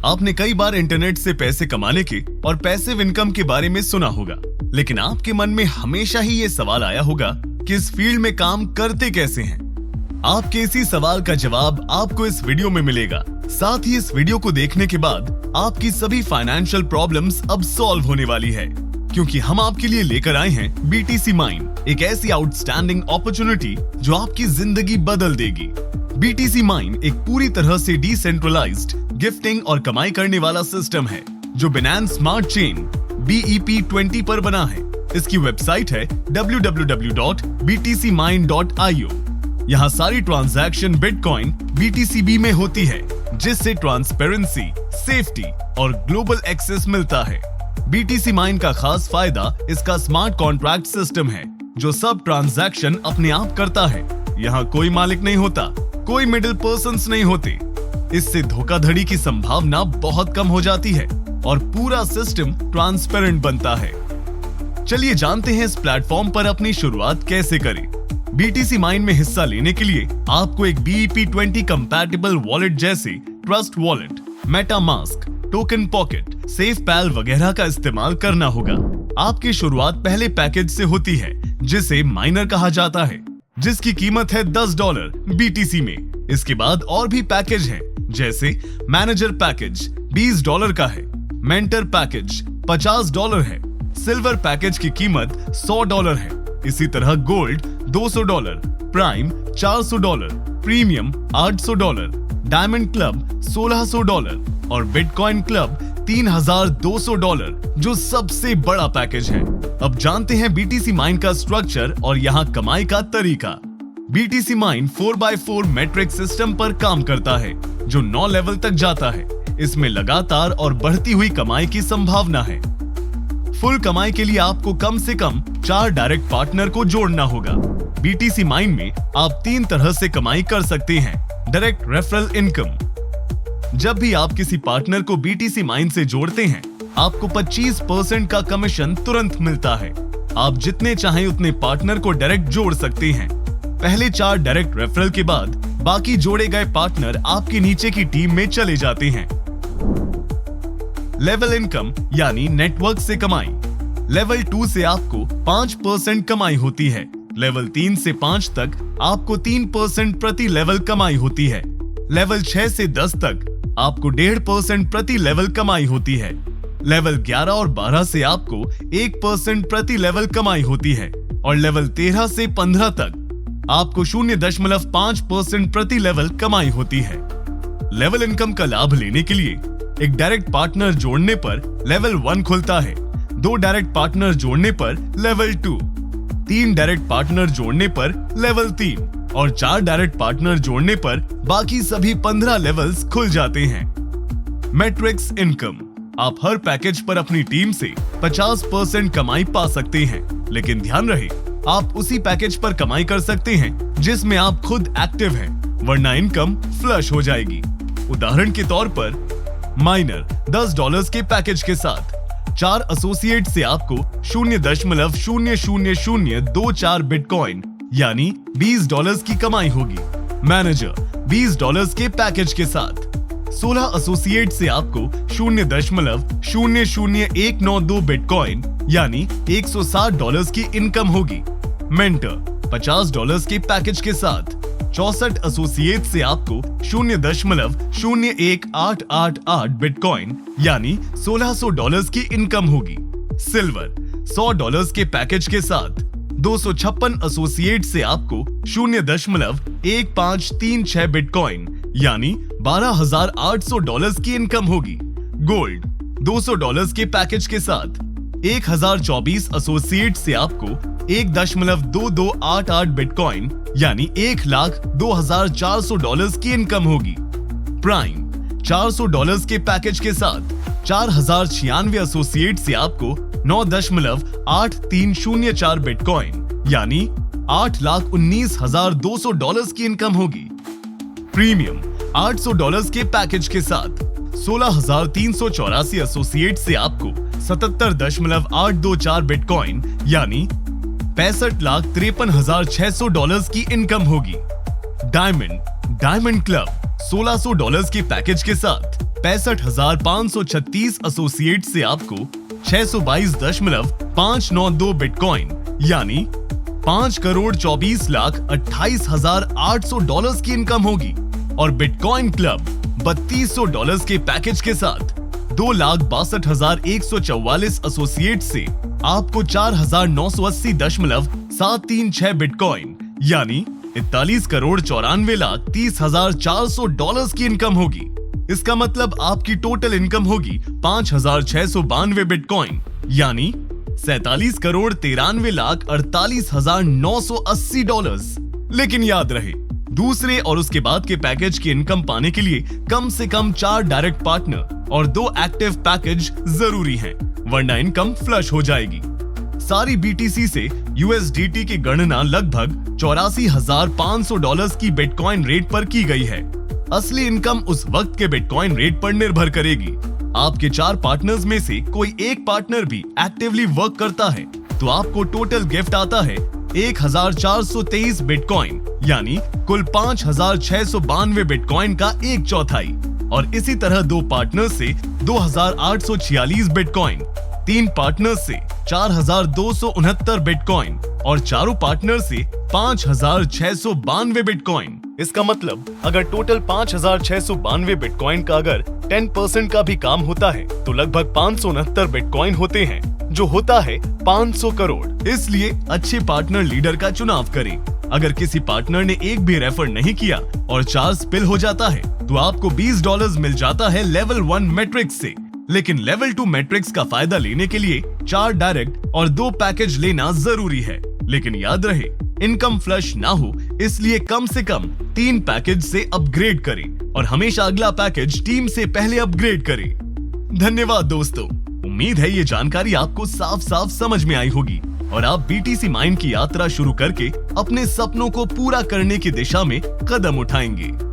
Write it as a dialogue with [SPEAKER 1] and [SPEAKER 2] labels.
[SPEAKER 1] आपने कई बार इंटरनेट से पैसे कमाने के और पैसिव इनकम के बारे में सुना होगा, लेकिन आपके मन में हमेशा ही ये सवाल आया होगा कि इस फील्ड में काम करते कैसे हैं। आपके इसी सवाल का जवाब आपको इस वीडियो में मिलेगा। साथ ही इस वीडियो को देखने के बाद आपकी सभी फाइनेंशियल प्रॉब्लम्स अब सॉल्व होने वाली है, क्योंकि हम आपके लिए लेकर आए हैं BTC माइन, एक ऐसी आउटस्टैंडिंग अपॉर्चुनिटी जो आपकी जिंदगी बदल देगी। BTC माइन एक पूरी तरह से डिसेंट्रलाइज्ड गिफ्टिंग और कमाई करने वाला सिस्टम है जो बिनांस स्मार्ट चेन BEP20 पर बना है। इसकी वेबसाइट है www.btcmine.io। यहाँ सारी ट्रांजैक्शन बिटकॉइन BTCB में होती है, जिससे ट्रांसपेरेंसी, सेफ्टी और ग्लोबल एक्सेस मिलता है। BTC माइन का खास फायदा इसका स्मार्ट कॉन्ट्रैक्ट सिस्टम है जो सब ट्रांजैक्शन अपने आप करता है। यहाँ कोई मालिक नहीं होता, कोई मिडिल पर्सन्स नहीं होते। इससे धोखाधड़ी की संभावना बहुत कम हो जाती है और पूरा सिस्टम ट्रांसपेरेंट बनता है। चलिए जानते हैं इस प्लेटफॉर्म पर अपनी शुरुआत कैसे करें। BTC माइन में हिस्सा लेने के लिए आपको एक BEP20 कंपैटिबल वॉलेट जैसे Trust Wallet, MetaMask, token pocket, SafePal वगैरह का इस्तेमाल करना होगा। आपकी शुरुआत पहले पैकेज से होती है जिसे माइनर कहा जाता है, जिसकी कीमत है $10 BTC में। इसके बाद और भी पैकेज हैं, जैसे मैनेजर पैकेज $20 का है, मेंटर पैकेज $50 है, सिल्वर पैकेज की कीमत $100 है। इसी तरह gold $200, prime $400, premium $800, diamond club $1600 और बिटकॉइन क्लब $3200, जो सबसे बड़ा पैकेज है। अब जानते हैं BTC माइन का स्ट्रक्चर और यहाँ कमाई का तरीका। BTC mine 4x4 matrix system पर काम करता है जो 9 लेवल तक जाता है। इसमें लगातार और बढ़ती हुई कमाई की संभावना है। फुल कमाई के लिए आपको कम से कम 4 डायरेक्ट पार्टनर को जोड़ना होगा। BTC माइन में आप 3 तरह से कमाई कर सकते हैं। डायरेक्ट रेफरल इनकम, जब भी आप किसी पार्टनर को BTC माइन से जोड़ते हैं, आपको 25% का कमीशन तुरंत मिलता है। आप जितने चाहें उतने पार्टनर को डायरेक्ट जोड़ सकते हैं। पहले 4 डायरेक्ट रेफरल के बाद बाकी जोड़े गए पार्टनर आपके नीचे की टीम में चले जाते हैं। लेवल इनकम यानी नेटवर्क से कमाई। लेवल 2 से आपको 5% कमाई होती है। लेवल 3 से 5 तक आपको 3% प्रति लेवल कमाई होती है। लेवल 6 से 10 तक आपको 1.5% प्रति लेवल कमाई होती है। लेवल 11 और 12 से आपको 1% प्रति लेवल कमाई होती है और लेवल 13 से 15 तक आपको 0.5% प्रति लेवल कमाई होती है। लेवल इनकम का लाभ लेने के लिए एक डायरेक्ट पार्टनर जोड़ने पर लेवल 1 खुलता है, 2 डायरेक्ट पार्टनर जोड़ने पर लेवल 2, 3 डायरेक्ट पार्टनर जोड़ने पर लेवल 3 और 4 डायरेक्ट पार्टनर जोड़ने पर बाकी सभी 15 लेवल्स खुल जाते हैं। मैट्रिक्स इनकम, आप हर पैकेज पर अपनी टीम से 50% कमाई पा सकते हैं, लेकिन ध्यान रहे आप उसी पैकेज पर कमाई कर सकते हैं जिसमें आप खुद एक्टिव हैं, वरना इनकम फ्लश हो जाएगी। उदाहरण के तौर पर माइनर $10 के पैकेज के साथ 4 एसोसिएट से आपको 0.00024 बिटकॉइन यानी $20 की कमाई होगी। मैनेजर $20 के पैकेज के साथ 16 एसोसिएट से आपको 0.00192 बिटकॉइन यानी $160 की इनकम होगी। मेंटर $50 के पैकेज के साथ 64 एसोसिएट से आपको 0.01888 बिटकॉइन यानी $1600 की इनकम होगी। सिल्वर $100 के पैकेज के साथ 256 एसोसिएट से आपको 0.1536 बिटकॉइन यानी $12,800 की इनकम होगी। गोल्ड $200 के पैकेज के साथ 1024 एसोसिएट से आपको 1.2288 बिटकॉइन यानी $1,02,400 की इनकम होगी। प्राइम $400 के पैकेज के साथ 4096 एसोसिएट से आपको 9.8304 बिटकॉइन यानी $8,19,200 की इनकम होगी। प्रीमियम $800 के पैकेज के साथ 16,384 एसोसिएट से आपको 77.824 बिटकॉइन यानी $65,53,600 की इनकम होगी। डायमंड क्लब $1,600 के पैकेज के साथ 65,536 एसोसिएट से आपको 622.592 बिटकॉइन यानी 5,24,28,800 की इनकम होगी। और बिटकॉइन क्लब $3,200 के पैकेज के साथ 2,62,144 एसोसिएट से आपको 4,980.736 बिटकॉइन यानी 41,94,30,400 की इनकम होगी। इसका मतलब आपकी टोटल इनकम होगी 5,692 बिटकॉइन यानी $47,93,48,980। लेकिन याद रहे, दूसरे और उसके बाद के पैकेज की इनकम पाने के लिए कम से कम 4 डायरेक्ट पार्टनर और 2 एक्टिव पैकेज जरूरी हैं, वरना इनकम फ्लश हो जाएगी। सारी बीटीसी से यूएसडीटी की गणना लगभग $84,500 की बिटकॉइन रेट पर की गई है। असली इनकम उस वक्त के बिटकॉइन रेट पर निर्भर करेगी। आपके 4 पार्टनर्स में से कोई एक पार्टनर भी एक्टिवली वर्क करता है तो आपको टोटल गिफ्ट आता है 1,423 बिटकॉइन यानी कुल 5,692 बिटकॉइन का 1/4। और इसी तरह 2 पार्टनर्स से 2,846 बिटकॉइन, 3 पार्टनर्स से 4,269 बिटकॉइन और चारों पार्टनर से 5,692 बिटकॉइन। इसका मतलब अगर टोटल 5,692 बिटकॉइन का अगर 10% का भी काम होता है तो लगभग 569 बिटकॉइन होते हैं, जो होता है 500 करोड़। इसलिए अच्छे पार्टनर लीडर का चुनाव करें। अगर किसी पार्टनर ने एक भी रेफर नहीं किया और 4 स्पिल हो जाता है तो आपको $20 मिल जाता है लेवल 1 मैट्रिक्स से। लेकिन लेवल 2 मैट्रिक्स का फायदा लेने के लिए 4 डायरेक्ट और 2 पैकेज लेना जरूरी है। लेकिन याद रहे, इनकम फ्लश ना हो इसलिए कम से कम 3 पैकेज से अपग्रेड करें और हमेशा अगला पैकेज टीम से पहले अपग्रेड करें। धन्यवाद दोस्तों, उम्मीद है ये जानकारी आपको साफ साफ समझ में आई होगी और आप बीटीसी माइंड की यात्रा शुरू करके अपने सपनों को पूरा करने की दिशा में कदम उठाएंगे।